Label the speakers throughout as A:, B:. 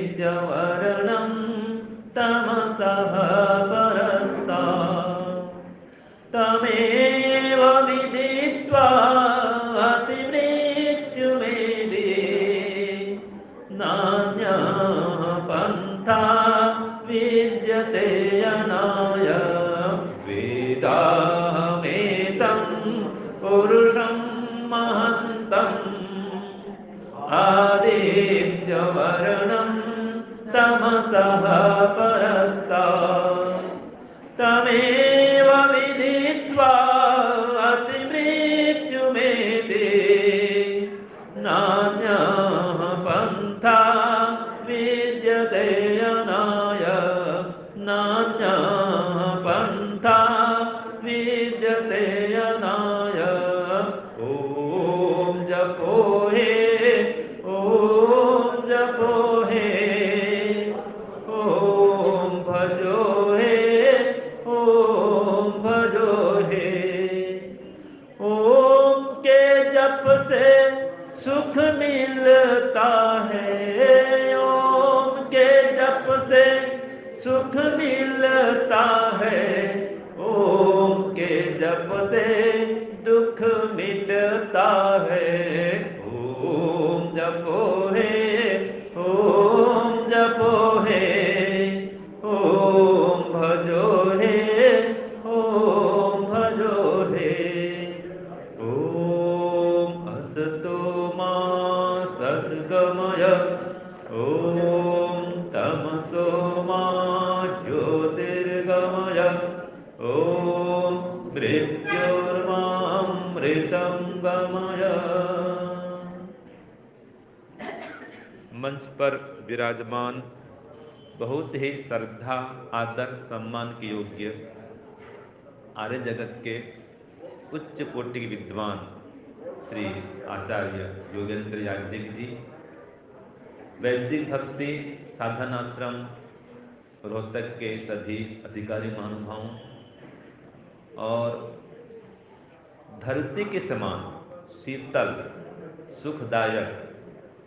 A: आदित्यवर्णं तमसः परस्तात् तमेव विदित्वा अतिमृत्युमेधि नान्यः पन्था विद्यते अनाय वेदाहमेतं पुरुषं महन्तम् आदित्यवर्णं तमसः परस्तात् तमेव विदित्वा अतिमृत्युमेधि नान्यः पन्था विद्यते अनाय नान्यः पन्था विद्यते अनाय ॐ जपो हे ॐ जपो हे ॐ भजो हे ॐ भजो हे ओम के जप से सुख मिलता है ओम के जप से सुख मिलता है ओम के जप से दुख मिटता है ओम जपो है ओम जपो है ओम भजो है ओम भजो है ओम असतो मा सद्गमय ओम तमसो मा ज्योतिर्गमय ओम मृत्योर्मामृतं गमय। मंच पर विराजमान बहुत ही श्रद्धा आदर सम्मान के योग्य आर्य जगत के उच्च कोटि के विद्वान श्री आचार्य योगेंद्र याज्ञिक जी, वैदिक भक्ति साधन आश्रम रोहतक के सभी अधिकारी महानुभावों और धरती के समान शीतल सुखदायक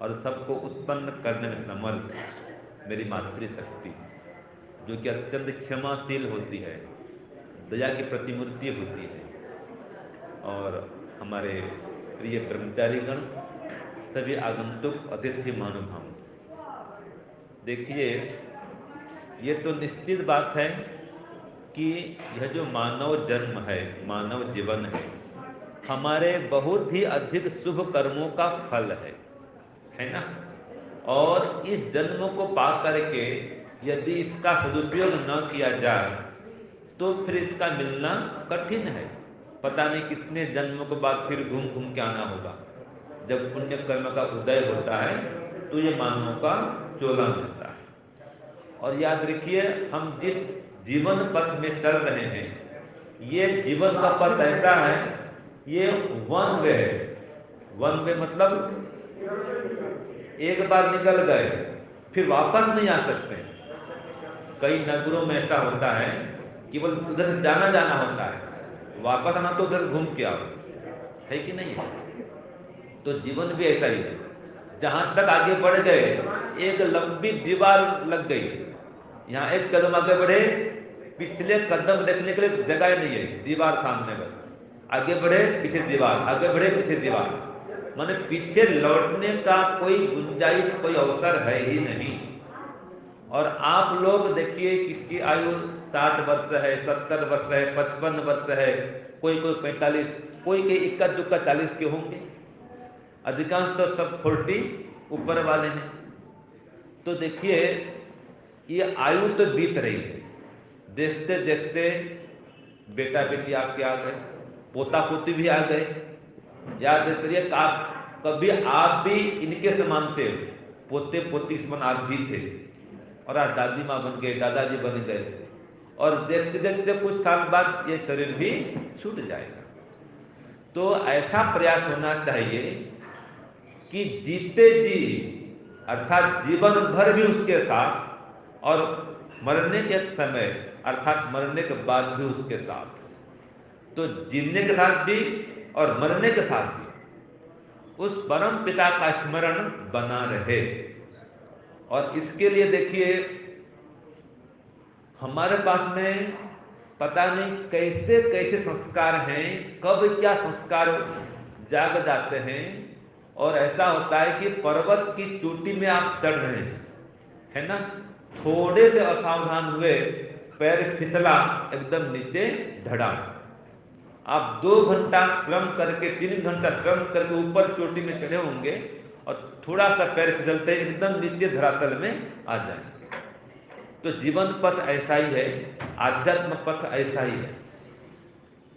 A: और सबको उत्पन्न करने में समर्थ मेरी मातृशक्ति, जो कि अत्यंत क्षमाशील होती है, दया की प्रतिमूर्ति होती है, और हमारे प्रिय ब्रह्मचारीगण, सभी आगंतुक अतिथि महानुभाव, देखिए ये तो निश्चित बात है कि यह जो मानव जन्म है, मानव जीवन है, हमारे बहुत ही अधिक शुभ कर्मों का फल है ना। और इस जन्म को पा करके यदि इसका सदुपयोग न किया जाए तो फिर इसका मिलना कठिन है। पता नहीं कितने जन्मों के बाद फिर घूम घूम के आना होगा। जब पुण्य कर्म का उदय होता है तो ये मानव का चोला मिलता है। और याद रखिए, हम जिस जीवन पथ में चल रहे हैं, ये जीवन का पथ ऐसा है, ये वन वे है। वन वे मतलब एक बार निकल गए फिर वापस नहीं आ सकते। कई नगरों में ऐसा होता है, केवल उधर से जाना जाना होता है, वापस आना तो उधर घूम के आओ, है कि नहीं है? तो जीवन भी ऐसा ही है। जहां तक आगे बढ़ गए एक लंबी दीवार लग गई, यहाँ एक कदम आगे बढ़े, पिछले कदम देखने के लिए जगह नहीं है, दीवार सामने बस। आगे बढ़े पीछे दीवार, आगे बढ़े पीछे दीवार, माने पीछे लौटने का कोई गुंजाइश, कोई अवसर है ही नहीं। और आप लोग देखिए, किसकी आयु 60 वर्ष है, 70 वर्ष है, 55 वर्ष है, कोई 45, कोई के इक्का दुक्का 40 के होंगे, अधिकांश तो सब 40 ऊपर वाले हैं। तो देखिए ये आयु तो बीत रही है, देखते देखते बेटा बेटी आपके आ गए, पोता पोती भी आ गए। याद करिए, कभी आप भी इनके समान थे, पोते पोती समान आप भी थे, और आज दादी माँ बन गए, दादाजी बन गए, और देखते देखते कुछ साल बाद ये शरीर भी छूट जाएगा। तो ऐसा प्रयास होना चाहिए कि जीते जी, अर्थात जीवन भर भी उसके साथ, और मरने के समय अर्थात मरने के बाद भी उसके साथ। तो जीने के साथ भी और मरने के साथ भी उस परम पिता का स्मरण बना रहे। और इसके लिए देखिए हमारे पास में पता नहीं कैसे कैसे संस्कार हैं, कब क्या संस्कार जाग जाते हैं। और ऐसा होता है कि पर्वत की चोटी में आप चढ़ रहे हैं, है ना, थोड़े से असावधान हुए, पैर फिसला, एकदम नीचे धड़ा। आप 2 घंटा श्रम करके, 3 घंटा श्रम करके ऊपर चोटी में चढ़े होंगे और थोड़ा सा पैर फिसलते एकदम नीचे धरातल में आ जाए। तो जीवन पथ ऐसा ही है, आध्यात्म पथ ऐसा ही है।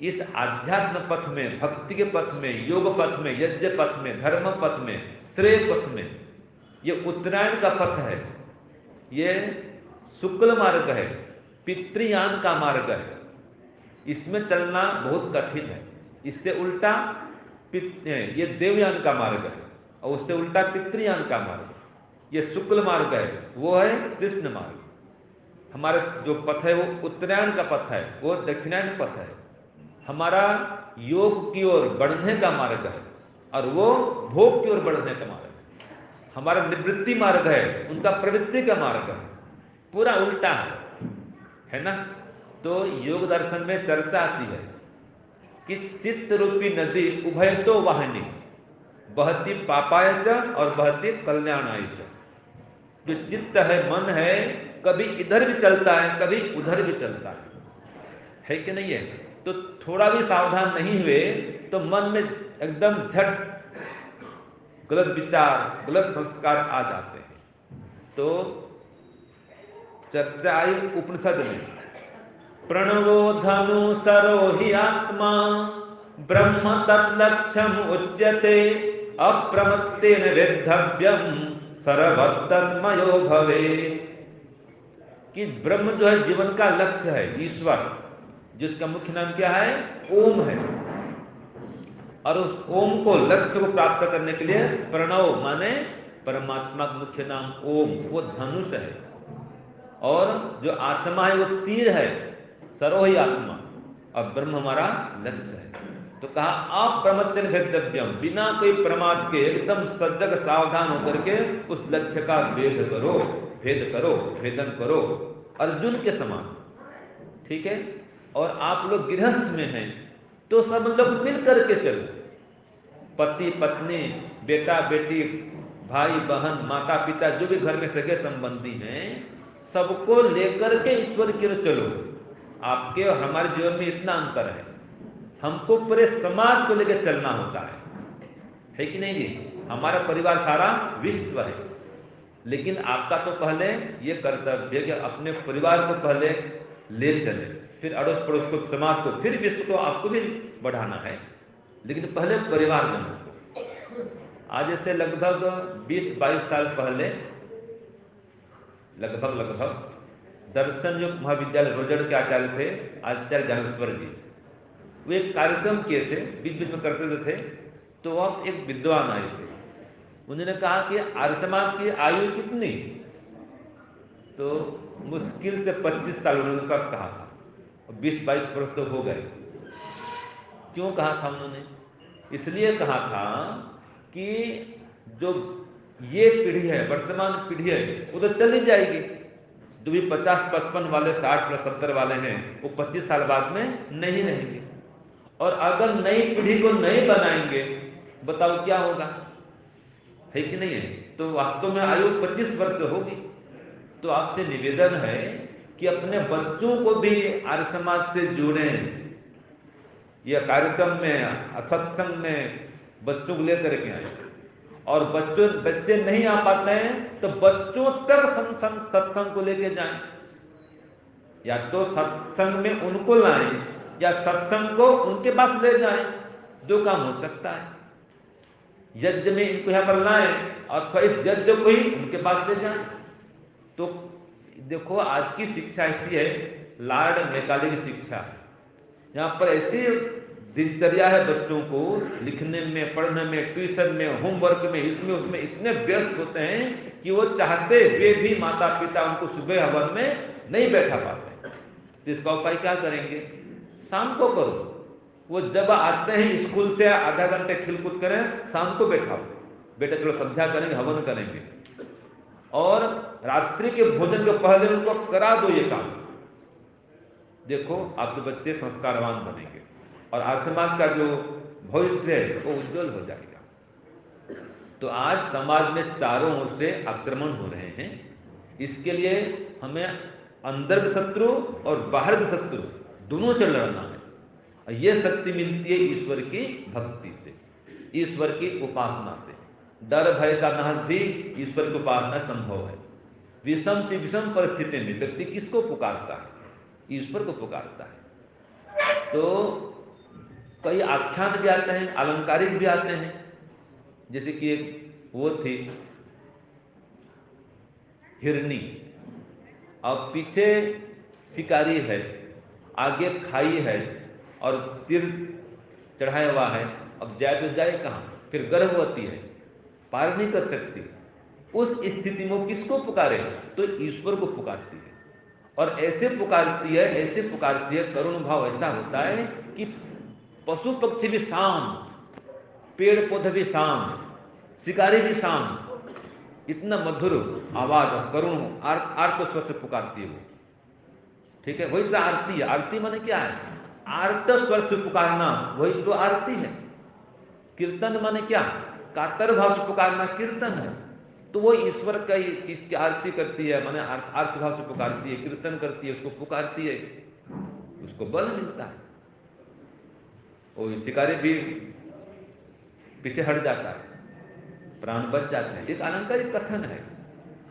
A: इस आध्यात्म पथ में, भक्ति के पथ में, योग पथ में, यज्ञ पथ में, धर्म पथ में, श्रेय पथ में, ये उत्तरायण का पथ है, ये शुक्ल मार्ग है, पितृयान का मार्ग है। इसमें चलना बहुत कठिन है। इससे उल्टा ये देवयान का मार्ग है और उससे उल्टा पितृयान का मार्ग। ये शुक्ल मार्ग है, वो है कृष्ण मार्ग। हमारा जो पथ है वो उत्तरायण का पथ है, वो दक्षिणायन पथ है। हमारा योग की ओर बढ़ने का मार्ग है और वो भोग की ओर बढ़ने का मार्ग है। हमारा निवृत्ति मार्ग है, उनका प्रवृत्ति का मार्ग है, पूरा उल्टा है ना। तो योग दर्शन में चर्चा आती है कि चित्त रूपी नदी उभयतो वाहिनी, बहती पापाय च और बहती कल्याणाय च। जो चित्त है, मन है, कभी इधर भी चलता है, कभी उधर भी चलता है कि नहीं है। तो थोड़ा भी सावधान नहीं हुए तो मन में एकदम झट गलत विचार, गलत संस्कार आ जाते हैं। तो चर्चा आई उपनिषद में, प्रणवो धनु सरो हि आत्मा ब्रह्म तत्लक्ष्यम उच्यते अप्रमत्तेन वेद्धव्यम सर्वतन्मयो भवे। कि ब्रह्म जो है जीवन का लक्ष्य है, ईश्वर, जिसका मुख्य नाम क्या है, ओम है। और उस ओम को, लक्ष्य को प्राप्त करने के लिए प्रणव माने परमात्मा का मुख्य नाम ओम, वो धनुष है। और जो आत्मा है वो तीर है, सरो ही आत्मा, और ब्रह्म हमारा लक्ष्य है। तो कहा अप्रमत्तेन भेदव्यम, बिना कोई प्रमाद के एकदम सजग सावधान होकर के उस लक्ष्य का भेद करो, भेद करो, भेदन करो, अर्जुन के समान। ठीक है। और आप लोग गृहस्थ में हैं तो सब लोग मिल करके चलो, पति पत्नी, बेटा बेटी, भाई बहन, माता पिता, जो भी घर में सगे संबंधी हैं, सबको लेकर के ईश्वर की ओर चलो। आपके और हमारे जीवन में इतना अंतर है, हमको पूरे समाज को लेकर चलना होता है कि नहीं जी। हमारा परिवार सारा विश्व है, लेकिन आपका तो पहले ये कर्तव्य कि अपने परिवार को पहले ले चले, फिर अड़ोस पड़ोस को, समाज को, फिर विश्व को आपको भी बढ़ाना है, लेकिन पहले परिवार जनों को। आज से लगभग 20-22 साल पहले लगभग दर्शन युग महाविद्यालय रोजड़ के आचार्य थे आचार्य ज्ञानेश्वर जी, वे एक कार्यक्रम किए थे, बीच बीच में करते थे। तो वह एक विद्वान आए थे, उन्होंने कहा कि आर्य समाज की आयु कितनी, तो मुश्किल से 25 साल उन्होंने कब कहा था, 20-22 वर्ष तो हो गए। क्यों कहा था उन्होंने? इसलिए कहा था कि जो ये पीढ़ी है, वर्तमान पीढ़ी है, वो तो चली जाएगी। जो भी 50-55 वाले, 60-70 वाले हैं, वो 25 साल बाद में नहीं रहेंगे। और अगर नई पीढ़ी को नहीं बनाएंगे, बताओ क्या होगा, है कि नहीं है। तो वास्तव में आयु 25 वर्ष होगी। तो आपसे निवेदन है कि अपने बच्चों को भी आर्य समाज से जोड़ें। यह कार्यक्रम में, सत्संग में बच्चों को लेकर के आए, और बच्चे नहीं आ पाते हैं तो बच्चों तक सत्संग को लेके जाएं। या तो सत्संग में उनको लाएं या सत्संग को उनके पास ले जाएं, जो काम हो सकता है। यज्ञ में इनको यहाँ पर लाएं और फिर इस यज्ञ को ही उनके पास ले जाएं। तो देखो आज की शिक्षा ऐसी है, लाड निकाले की शिक्षा। यहाँ पर ऐसी दिनचर्या है, बच्चों को लिखने में, पढ़ने में, ट्यूशन में, होमवर्क में, इसमें उसमें इतने व्यस्त होते हैं कि वो चाहते वे भी माता पिता उनको सुबह हवन में नहीं बैठा पाते। तो इसका उपाय क्या करेंगे? शाम को करो। वो जब आते हैं स्कूल से आधा घंटे खेलकूद करें, शाम को बैठाओ, बेटा चलो संध्या करेंगे, हवन करेंगे। और रात्रि के भोजन के पहले उनको करा दो ये काम। देखो आपके बच्चे संस्कारवान बनेंगे और आज समाज का जो भविष्य है वो उज्जवल हो जाएगा। तो आज समाज में चारों ओर से आक्रमण हो रहे हैं, इसके लिए हमें अंदर के शत्रु और बाहर के शत्रु दोनों से लड़ना है। ये शक्ति मिलती है ईश्वर की भक्ति से, ईश्वर की उपासना से। डर भय का नाश भी ईश्वर की उपासना संभव है। विषम से विषम परिस्थिति में व्यक्ति किसको पुकारता है? ईश्वर को पुकारता है। तो कई आख्यान भी आते हैं, अलंकारिक भी आते हैं, जैसे कि एक वो थी हिरनी, अब पीछे शिकारी है, आगे खाई है और तीर चढ़ाया हुआ है, अब जाए तो जाए कहाँ? फिर गर्भवती है, पार नहीं कर सकती। उस स्थिति में वो किसको पुकारे? तो ईश्वर को पुकारती है। और ऐसे पुकारती है, करुण भाव ऐसा होता है कि पशु पक्षी भी शांत, पेड़ पौधे भी शांत, शिकारी भी शांत, इतना मधुर आवाज और करुण आर्त स्वर से पुकारती है वो। ठीक है, वही तो आरती है। आरती माने क्या है? आर्त स्वर से पुकारना, वही तो आरती है। कीर्तन माने क्या? कातर भाव से पुकारना कीर्तन है। तो वो ईश्वर का इसकी आरती करती है, माने आर्त भाव से पुकारती है, कीर्तन करती है, उसको पुकारती है, उसको बल मिलता है। वो शिकारी भी पीछे हट जाता है, प्राण बच जाते हैं। एक अलंकारिक कथन है।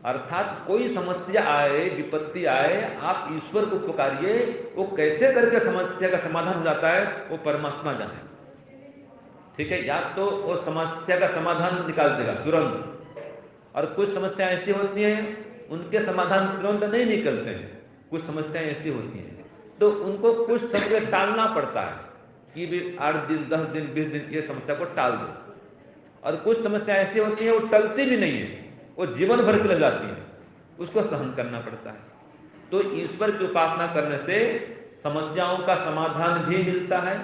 A: अर्थात कोई समस्या आए, विपत्ति आए, आप ईश्वर को पुकारिए, वो कैसे करके समस्या का समाधान हो जाता है वो परमात्मा जाने। ठीक है, या तो वो समस्या का समाधान निकाल देगा तुरंत, और कुछ समस्याएं ऐसी होती हैं उनके समाधान तुरंत नहीं निकलते हैं। कुछ समस्याएं ऐसी होती हैं तो उनको कुछ समय टालना पड़ता है कि भी 8 दिन 10 दिन 20 दिन ये समस्या को टाल दो। और कुछ समस्या ऐसी होती है वो टलती भी नहीं है, वो जीवन भर के लिए जाती है, उसको सहन करना पड़ता है। तो ईश्वर की उपासना करने से समस्याओं का समाधान भी मिलता है,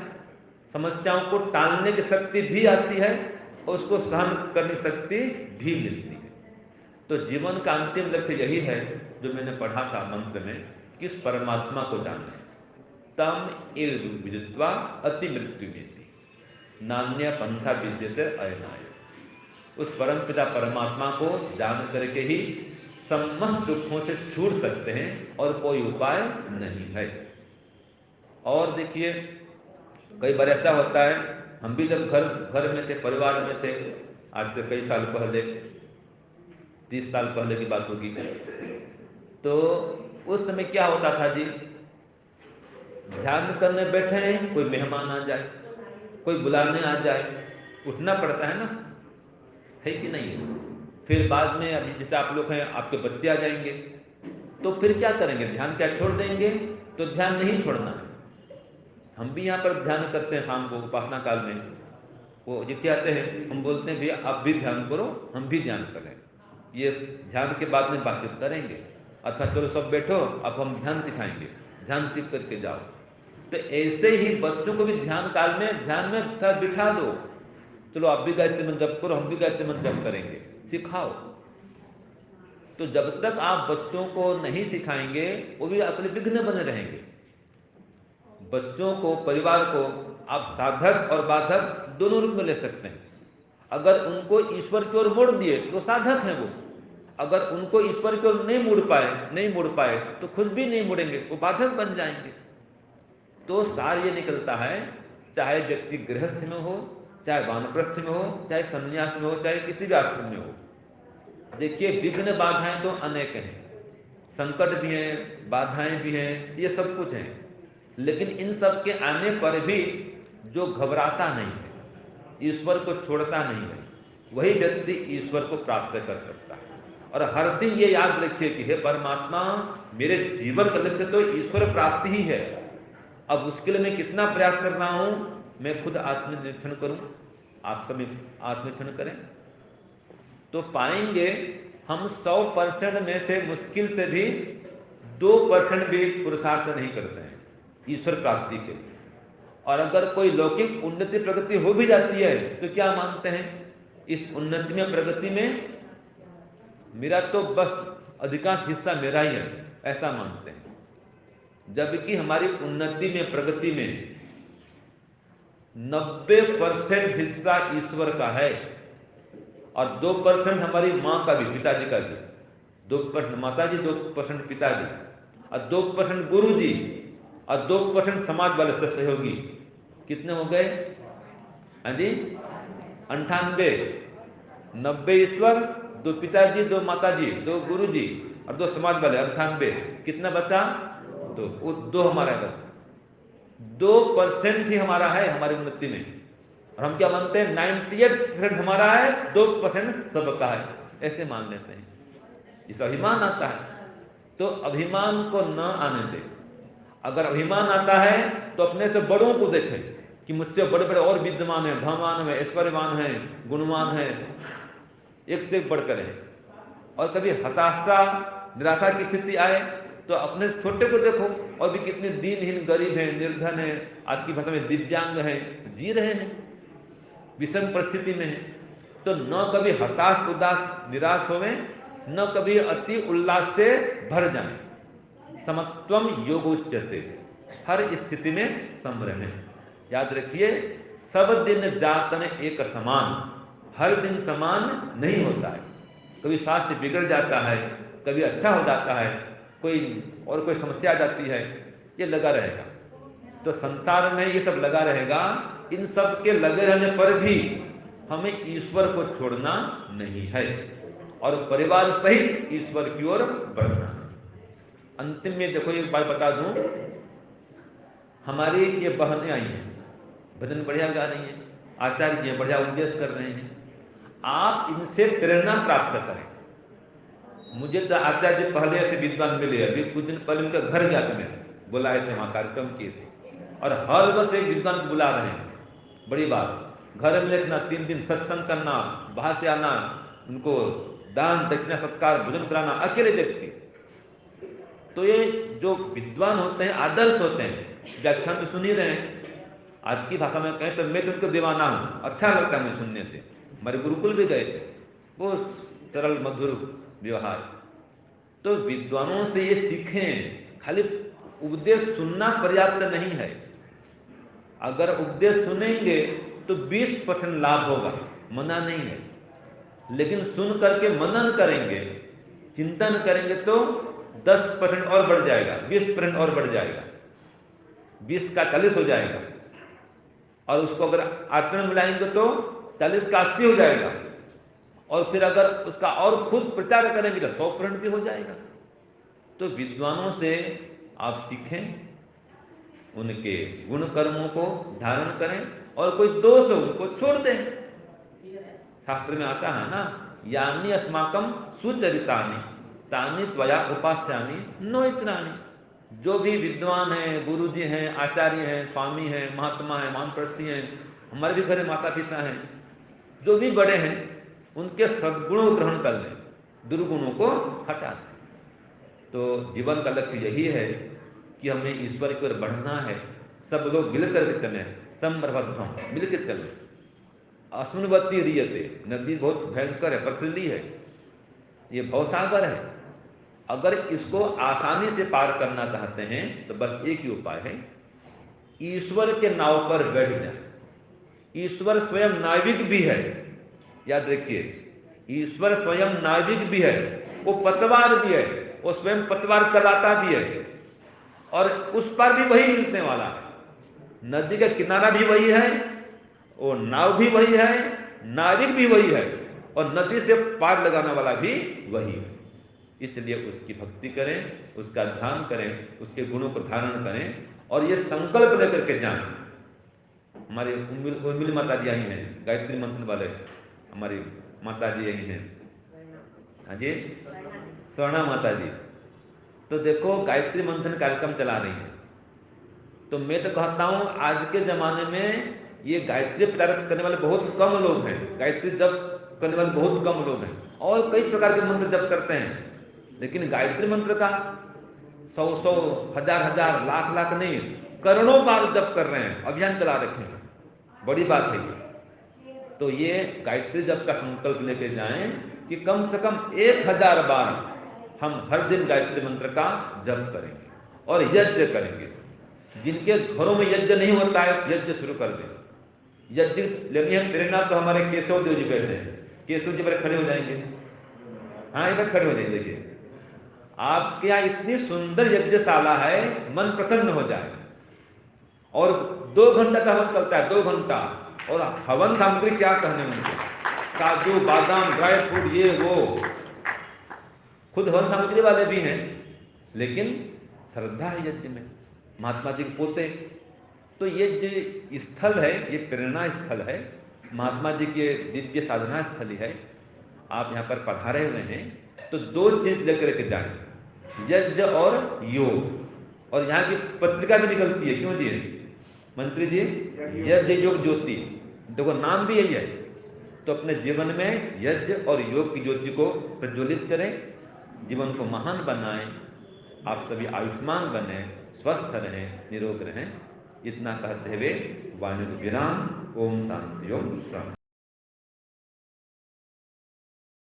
A: समस्याओं को टालने की शक्ति भी आती है और उसको सहन करने की शक्ति भी मिलती है। तो जीवन का अंतिम लक्ष्य यही है जो मैंने पढ़ा था मंत्र में, कि इस परमात्मा को जानना है। तम एव विदित्वा अति मृत्यु में नान्य पंथा विद्यते अयनाय। उस परमपिता परमात्मा को जान करके ही समस्त दुखों से छूट सकते हैं और कोई उपाय नहीं है। और देखिए कई बार ऐसा होता है, हम भी जब घर में थे, परिवार में थे, आज से कई साल पहले, 30 साल पहले की बात होगी, तो उस समय क्या होता था जी, ध्यान करने बैठे हैं, कोई मेहमान आ जाए, कोई बुलाने आ जाए, उठना पड़ता है ना, है कि नहीं? फिर बाद में अभी जैसे आप लोग हैं, आपके बच्चे आ जाएंगे, तो फिर क्या करेंगे? ध्यान क्या छोड़ देंगे? तो ध्यान नहीं छोड़ना है। हम भी यहाँ पर ध्यान करते हैं शाम को उपासना काल में, वो जितने आते हैं हम बोलते हैं भैया आप भी ध्यान करो, हम भी ध्यान करें, ये ध्यान के बाद में बातचीत करेंगे, अथवा चलो सब बैठो अब हम ध्यान सिखाएंगे, ध्यान सीख करके जाओ। तो ऐसे ही बच्चों को भी ध्यान काल में ध्यान में थोड़ा बिठा दो, चलो आप भी गायत्री मंत्र जप करो, हम भी गायत्री मंत्र जप करेंगे, सिखाओ। तो जब तक आप बच्चों को नहीं सिखाएंगे वो भी अपने विघ्न बने रहेंगे। बच्चों को, परिवार को आप साधक और बाधक दोनों रूप में ले सकते हैं। अगर उनको ईश्वर की ओर मोड़ दिए तो साधक हैं वो, अगर उनको ईश्वर की ओर नहीं मोड़ पाए तो खुद भी नहीं मुड़ेंगे, वो बाधक बन जाएंगे। तो सार ये निकलता है, चाहे व्यक्ति गृहस्थ में हो, चाहे वानप्रस्थ में हो, चाहे संन्यास में हो, चाहे किसी भी आश्रम में हो, देखिए विघ्न बाधाएं तो अनेक हैं, संकट भी हैं, बाधाएं भी हैं, ये सब कुछ हैं, लेकिन इन सब के आने पर भी जो घबराता नहीं है, ईश्वर को छोड़ता नहीं है, वही व्यक्ति ईश्वर को प्राप्त कर सकता है। और हर दिन ये याद रखिए कि हे परमात्मा, मेरे जीवन का लक्ष्य तो ईश्वर प्राप्ति ही है। अब उसके लिए मैं कितना प्रयास कर रहा हूं, मैं खुद आत्मनिरीक्षण करूं, आप सभी आत्मनिरीक्षण करें, तो पाएंगे हम 100% में से मुश्किल से भी 2% भी पुरुषार्थ नहीं करते हैं ईश्वर प्राप्ति के लिए। और अगर कोई लौकिक उन्नति प्रगति हो भी जाती है तो क्या मानते हैं, इस उन्नति में प्रगति में मेरा तो बस अधिकांश हिस्सा मेरा ही है, ऐसा मानते हैं। जबकि हमारी उन्नति में, प्रगति में 90% हिस्सा ईश्वर का है और 2% हमारी माँ का भी, पिताजी का भी। 2% माता जी, 2% पिताजी और 2% गुरु जी और 2% समाज वाले सब सहयोगी। कितने हो गए? हाँ जी, 98। 90 ईश्वर, 2 पिताजी, 2 माताजी, 2 गुरु जी और 2 समाज वाले, 98। कितना बचा? 2। वो 2 हमारा है बस। 2% ही हमारा है हमारी उन्नति में। और हम क्या मानते हैं? 98% हमारा है, 2% सबका है, ऐसे मान लेते हैं। इस अभिमान आता है, तो अभिमान को न आने दे। अगर अभिमान आता है तो अपने से बड़ों को देखें कि मुझसे बड़े बड़े और विद्यमान हैं, धनवान हैं, ऐश्वर्यवान हैं, गुणवान हैं, एक से एक बढ़कर हैं। और कभी हताशा, निराशा की स्थिति आए तो अपने छोटे को देखो, और भी कितने दीनहीन, गरीब हैं, निर्धन हैं, आज की भाषा में दिव्यांग हैं, जी रहे हैं, विषम परिस्थिति में हैं। तो न कभी हताश, उदास, निराश होवें, न कभी अति उल्लास से भर जाएं। समत्वम योगोच्यते, हर स्थिति में सम रहें। याद रखिए, सब दिन जातन एक समान, हर दिन समान नहीं होता है। कभी स्वास्थ्य बिगड़ जाता है, कभी अच्छा हो जाता है, कोई समस्या आ जाती है, ये लगा रहेगा। तो संसार में ये सब लगा रहेगा। इन सब के लगे रहने पर भी हमें ईश्वर को छोड़ना नहीं है और परिवार सहित ईश्वर की ओर बढ़ना है। अंतिम में देखो, एक बात बता दूं, हमारी ये बहनें आई हैं, भजन बढ़िया गा रही हैं, आचार्य जी बढ़िया उपदेश कर रहे हैं, आप इनसे प्रेरणा प्राप्त करें। मुझे तो आचार्य जी पहले ऐसे विद्वान मिले, अभी कुछ दिन पहले उनके घर गया था, मैं बुलाए थे, वहाँ कार्यक्रम किए थे, और हर वर्ष एक विद्वान को बुला रहे हैं। बड़ी बात, घर में देखना, 3 दिन सत्संग करना, बाहर से आना, उनको दान दक्षिणा सत्कार भोजन कराना, अकेले व्यक्ति। तो ये जो विद्वान होते हैं, आदर्श होते हैं, व्याख्यान तो सुन ही रहे हैं। आज की भाषा में कहें तो मैं तो उनको दीवाना हूँ, अच्छा लगता है मुझे सुनने से। हमारे गुरुकुल भी गए थे, वो सरल मधुर व्यवहार। तो विद्वानों से ये सीखें, खाली उपदेश सुनना पर्याप्त नहीं है। अगर उपदेश सुनेंगे तो 20% लाभ होगा, मना नहीं है, लेकिन सुन करके मनन करेंगे, चिंतन करेंगे तो 10% और बढ़ जाएगा, 20% और बढ़ जाएगा, 20 का 40 हो जाएगा। और उसको अगर आचरण मिलाएंगे तो 40 का 80 हो जाएगा। और फिर अगर उसका और खुद प्रचार करेंगे तो 100% भी हो जाएगा। तो विद्वानों से आप सीखें, उनके गुण कर्मों को धारण करें, और कोई दोष हो उनको छोड़ दें। शास्त्र में आता है ना, यानी अस्माकम सुचरितानि तानि त्वया उपास्यानि नो इतरानि। जो भी विद्वान हैं, गुरु जी हैं, आचार्य हैं, स्वामी हैं, महात्मा हैं, महानप्रस्थी हैं, हमारे भी घर माता पिता हैं, जो भी बड़े हैं, उनके सद्गुणों को ग्रहण कर लें, दुर्गुणों को हटा दें। तो जीवन का लक्ष्य यही है कि हमें ईश्वर की ओर बढ़ना है। सब लोग मिलकर के चलें, समबद्धम मिलकर चलें। अस्मिन्वती रियते, नदी बहुत भयंकर है, पथरीली है, ये भवसागर है। अगर इसको आसानी से पार करना चाहते हैं तो बस एक ही उपाय है, ईश्वर के नाव पर बैठ जाए। ईश्वर स्वयं नाविक भी है, याद रखिए, ईश्वर स्वयं नाविक भी है, वो पतवार भी है, वो स्वयं पतवार चलाता भी है, और उस पर भी वही मिलने वाला है। नदी का किनारा भी वही है, वो नाव भी वही है, नाविक भी वही है, और नदी से पार लगाने वाला भी वही है। इसलिए उसकी भक्ति करें, उसका ध्यान करें, उसके गुणों को धारण करें, और ये संकल्प लेकर के जाएं। हमारे उर्मिल माता जी आई हैं, गायत्री मंत्र वाले हमारी माता जी आई हैं, हाँ जी, स्वर्णा माता जी। तो देखो, गायत्री मंथन कार्यक्रम चला रही है। तो मैं तो कहता हूँ आज के ज़माने में ये गायत्री प्रचार करने वाले बहुत कम लोग हैं, गायत्री जप करने वाले बहुत कम लोग हैं, और कई प्रकार के मंत्र जप करते हैं, लेकिन गायत्री मंत्र का 100-100, 1000-1000, लाख-लाख नहीं, करोड़ों बार जप कर रहे हैं, अभियान चला रखे हैं। बड़ी बात है ये। तो ये गायत्री जप का संकल्प लेके जाएं कि कम से कम 1000 बार हम हर दिन गायत्री मंत्र का जप करेंगे और यज्ञ करेंगे। जिनके घरों में यज्ञ नहीं होता है, यज्ञ शुरू कर दें। यज्ञ लेनी है प्रेरणा तो हमारे केशव देव जी बैठे हैं, केशव जी पर खड़े हो जाएंगे। हाँ, इधर खड़े हो जाएंगे। देखिए आपके यहाँ इतनी सुंदर यज्ञशाला है, मन प्रसन्न हो जाए। और 2 घंटा का हवन चलता है, 2 घंटा। और हवन सामग्री क्या कहने उनके, काजू बादाम ड्राई फ्रूट ये वो, खुद हवन सामग्री वाले भी हैं, लेकिन श्रद्धा है यज्ञ में। महात्मा जी के पोते, तो ये जो स्थल है ये प्रेरणा स्थल है, महात्मा जी के दिव्य साधना स्थली है। आप यहाँ पर पधारे हुए हैं तो 2 चीज लेकर के जाए, यज्ञ और योग। और यहाँ की पत्रिका भी निकलती है, क्यों जी मंत्री जी, यज्ञ योग ज्योति, देखो नाम भी यही है। तो अपने जीवन में यज्ञ और योग की ज्योति को प्रज्वलित करें, जीवन को महान बनाएं। आप सभी आयुष्मान बने, स्वस्थ रहें, निरोग रहें। इतना कहते हुए वाणी को विराम। ओम शांति ओम शांति।